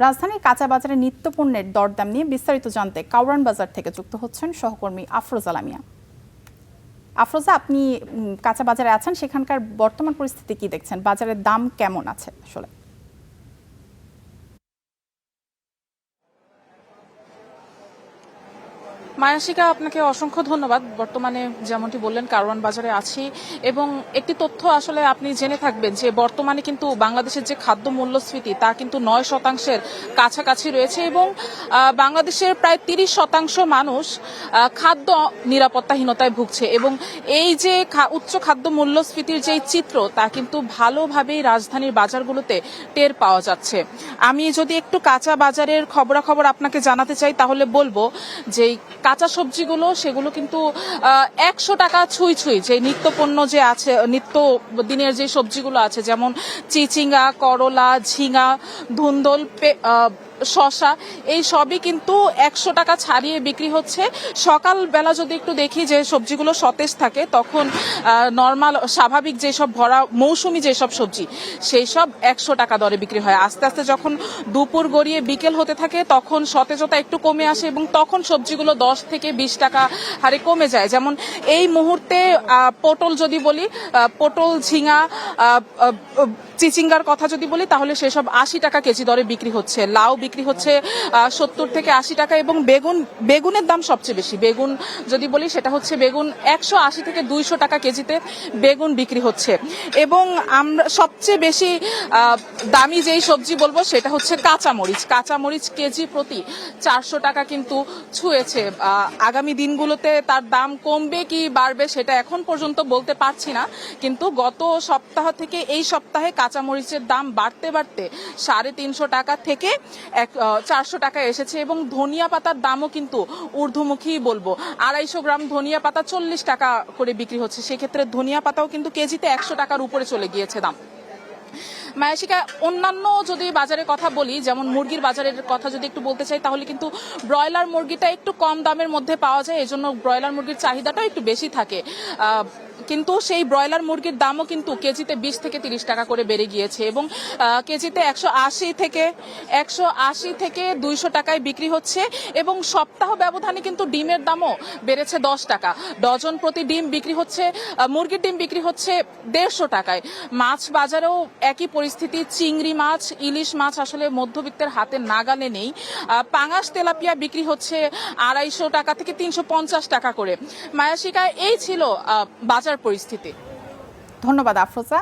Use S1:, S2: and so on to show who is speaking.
S1: রাজধানীর কাঁচা বাজারে নিত্য পণ্যের দরদাম নিয়ে বিস্তারিত জানতে কাউরান বাজার থেকে যুক্ত হচ্ছেন সহকর্মী আফরোজা লামিয়া। আফরোজা, আপনি কাঁচা বাজারে আছেন, সেখানকার বর্তমান পরিস্থিতি কি দেখছেন? বাজারের দাম কেমন আছে আসলে?
S2: মায়াশিকা, আপনাকে অসংখ্য ধন্যবাদ। বর্তমানে যেমনটি বললেন কারওয়ান বাজারে আছি এবং একটি তথ্য আসলে আপনি জেনে থাকবেন যে বর্তমানে কিন্তু বাংলাদেশের যে খাদ্য মূল্যস্ফীতি তা কিন্তু 9% কাছাকাছি রয়েছে এবং বাংলাদেশের প্রায় 30% মানুষ খাদ্য নিরাপত্তাহীনতায় ভুগছে এবং এই যে উচ্চ খাদ্য মূল্যস্ফীতির যে চিত্র তা কিন্তু ভালোভাবেই রাজধানীর বাজারগুলোতে টের পাওয়া যাচ্ছে। আমি যদি একটু কাঁচা বাজারের খবরাখবর আপনাকে জানাতে চাই তাহলে বলবো যে কাঁচা সবজিগুলো সেগুলো কিন্তু 100 টাকা ছুঁই ছুঁই, যে নিত্য পণ্য যে আছে, নিত্য দিনের যে সবজিগুলো আছে, যেমন চিচিঙ্গা, করলা, ঝিঙা, ধুন্দল, শসা, এই সবই কিন্তু 100 টাকা ছাড়িয়ে বিক্রি হচ্ছে। সকালবেলা যদি একটু দেখি যে সবজিগুলো সতেজ থাকে, তখন নর্মাল স্বাভাবিক যেসব ভরা মৌসুমি যেসব সবজি সেই সব 100 টাকা দরে বিক্রি হয়। আস্তে আস্তে যখন দুপুর গড়িয়ে বিকেল হতে থাকে তখন সতেজতা একটু কমে আসে এবং তখন সবজিগুলো 10 থেকে 20 টাকা হারে কমে যায়। যেমন এই মুহূর্তে পটল যদি বলি, পটল, ঝিঙা, চিচিঙ্গার কথা যদি বলি তাহলে সেসব 80 টাকা কেজি দরে বিক্রি হচ্ছে। লাউ বিক্রি হচ্ছে 70 থেকে 80 টাকা এবং বেগুনের দাম সবচেয়ে বেশি। বেগুন যদি বলি সেটা হচ্ছে বেগুন 180 থেকে 200 টাকা কেজিতে বেগুন বিক্রি হচ্ছে। এবং আমরা সবচেয়ে বেশি দামি যেই সবজি বলবো সেটা হচ্ছে কাঁচামরিচ। কাঁচামরিচ কেজি প্রতি 400 টাকা কিন্তু ছুঁয়েছে। আগামী দিনগুলোতে তার দাম কমবে কি বাড়বে সেটা এখন পর্যন্ত বলতে পারছি না, কিন্তু গত সপ্তাহ থেকে এই সপ্তাহে কাঁচামরিচের দাম বাড়তে বাড়তে 350 টাকা থেকে 400 টাকা এসেছে এবং ধনিয়া পাতার দামও কিন্তু ঊর্ধ্বমুখী বলবো। 250 গ্রাম ধনিয়া পাতা 40 টাকা করে বিক্রি হচ্ছে। সেক্ষেত্রে ধনিয়া পাতাও কিন্তু কেজিতে 100 টাকার উপরে চলে গিয়েছে দাম। মায়াশিকা, অন্যান্য যদি বাজারের কথা বলি, যেমন মুরগির বাজারের কথা যদি একটু বলতে চাই তাহলে কিন্তু ব্রয়লার মুরগিটা একটু কম দামের মধ্যে পাওয়া যায়, এজন্য ব্রয়লার মুরগির চাহিদাটাও একটু বেশি থাকে। কিন্তু সেই ব্রয়লার মুরগির দামও কিন্তু কেজিতে 20 থেকে 30 টাকা করে বেড়ে গিয়েছে এবং কেজিতে 180 থেকে 200 টাকায় বিক্রি হচ্ছে এবং সপ্তাহ ব্যবধানে কিন্তু ডিমের দামও বেড়েছে 10 টাকা। ডজন প্রতি ডিম বিক্রি হচ্ছে, মুরগির ডিম বিক্রি হচ্ছে 150 টাকায়। মাছ বাজারেও একই পরিস্থিতি। চিংড়ি মাছ, ইলিশ মাছ আসলে মধ্যবিত্তের হাতে নাগালে নেই। পাঙাশ তেলাপিয়া বিক্রি হচ্ছে 250 টাকা থেকে 350 টাকা করে। মায়াশিকা, এই ছিল বাজার পরিস্থিতি।
S1: ধন্যবাদ আফরোজা।